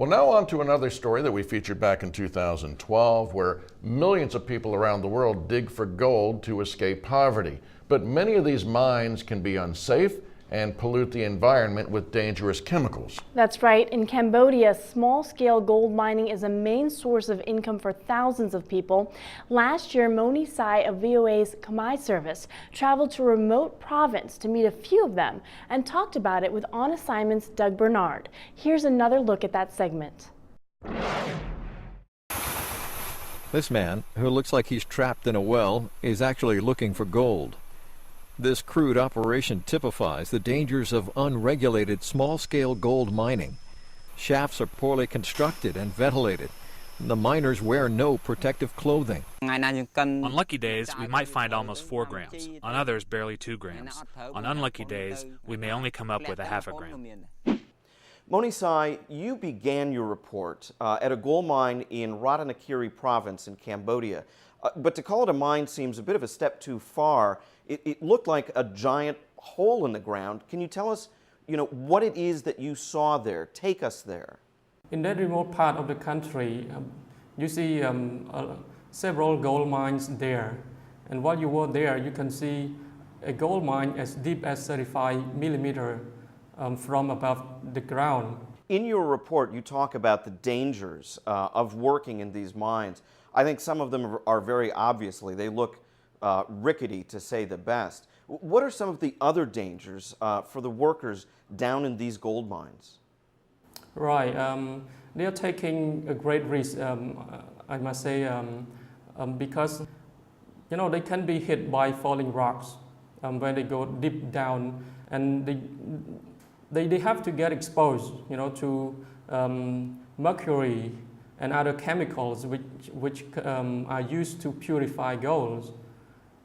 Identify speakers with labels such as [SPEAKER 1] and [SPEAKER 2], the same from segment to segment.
[SPEAKER 1] Well, now on to another story that we featured back in 2012, where millions of people around the world dig for gold to escape poverty. But many of these mines can be unsafe and pollute the environment with dangerous chemicals.
[SPEAKER 2] That's right. In Cambodia, small-scale gold mining is a main source of income for thousands of people. Last year, Mony of VOA's Khmer service traveled to a remote province to meet a few of them and talked about it with On Assignment's Doug Bernard. Here's another look at that segment.
[SPEAKER 3] This man, who looks like he's trapped in a well, is actually looking for gold. This crude operation typifies the dangers of unregulated small-scale gold mining. Shafts are poorly constructed and ventilated. The miners wear no protective clothing.
[SPEAKER 4] On lucky days, we might find almost 4 grams. On others, barely 2 grams. On unlucky days, we may only come up with a half a gram.
[SPEAKER 5] Mony, you began your report at a gold mine in Ratanakiri province in Cambodia. But to call it a mine seems a bit of a step too far. It looked like a giant hole in the ground. Can you tell us, what it is that you saw there? Take us there.
[SPEAKER 6] In that remote part of the country, you see several gold mines there. And while you were there, you can see a gold mine as deep as 35 millimeters from above the ground.
[SPEAKER 5] In your report, you talk about the dangers of working in these mines. I think some of them are very obviously, they look rickety to say the best. What are some of the other dangers for the workers down in these gold mines?
[SPEAKER 6] Right, they are taking a great risk, I must say, because they can be hit by falling rocks when they go deep down, and they have to get exposed, to mercury and other chemicals which are used to purify gold.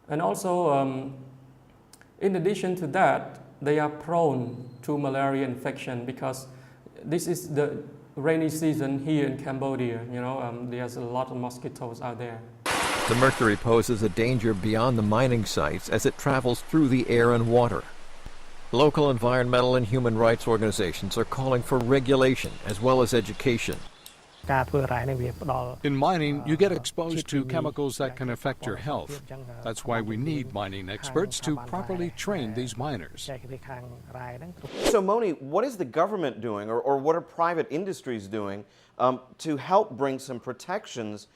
[SPEAKER 6] And also, in addition to that, they are prone to malaria infection because this is the rainy season here in Cambodia. There's a lot of mosquitoes out there.
[SPEAKER 3] The mercury poses a danger beyond the mining sites as it travels through the air and water. Local environmental and human rights organizations are calling for regulation as well as education.
[SPEAKER 7] In mining, you get exposed to chemicals that can affect your health. That's why we need mining experts to properly train these miners.
[SPEAKER 5] So, Mony, what is the government doing, or what are private industries doing to help bring some protections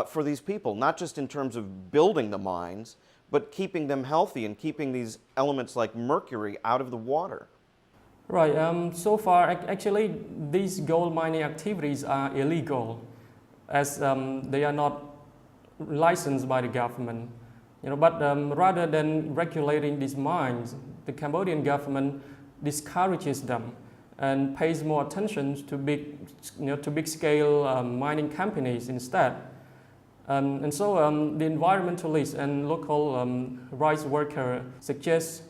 [SPEAKER 5] for these people, not just in terms of building the mines, but keeping them healthy and keeping these elements like mercury out of the water?
[SPEAKER 6] Right, so far actually these gold mining activities are illegal as they are not licensed by the government. But rather than regulating these mines, the Cambodian government discourages them and pays more attention to big scale mining companies instead. And so the environmentalists and local rights workers suggest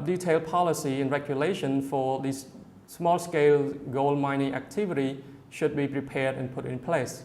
[SPEAKER 6] detailed policy and regulation for this small-scale gold mining activity should be prepared and put in place.